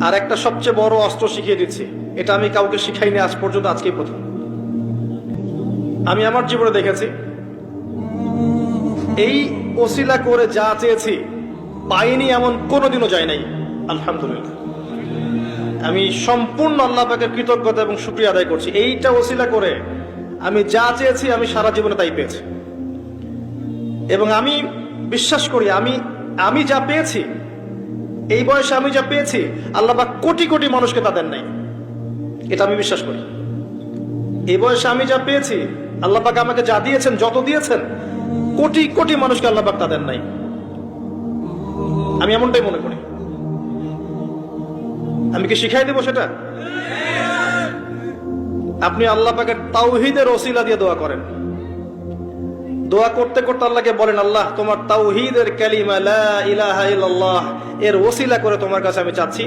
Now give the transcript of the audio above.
আর একটা সবচেয়ে বড় অস্ত্র শিখিয়ে দিচ্ছি, এটা আমি কাউকে শিখাইনি আজ পর্যন্ত, আজকেই প্রথম। আমি আমার জীবনে দেখেছি এই ওসিলা করে যা চেয়েছি পাইনি এমন কোনোদিনও যায় নাই, আলহামদুলিল্লাহ। আমি সম্পূর্ণ আল্লাহ পাকের কৃতজ্ঞতা এবং শুকরিয়া আদায় করছি। এইটা ওসিলা করে আমি যা চেয়েছি আমি সারা জীবনে তাই পেয়েছি। এবং আমি বিশ্বাস করি আমি যা পেয়েছি, এই বয়সে আমি যা পেয়েছি, আল্লাহ পাক কোটি কোটি মানুষকে তা দেন নাই, এটা আমি বিশ্বাস করি। এই বয়সে আমি যা পেয়েছি, আল্লাহ পাক আমাকে যা দিয়েছেন, যত দিয়েছেন, কোটি কোটি মানুষকে আল্লাহ পাক তা দেন নাই, আমি এমনটাই মনে করি। আমি কি শিখাই দেব সেটা? আপনি আল্লাহ পাকের তাওহীদের ওসিলা দিয়ে দোয়া করেন। দোয়া করতে করতে আল্লাহকে বলেন, আল্লাহ তোমার তাওহীদের কালিমা লা ইলাহা ইল্লাল্লাহ এর ওসিলা করে তোমার কাছে আমি চাচ্ছি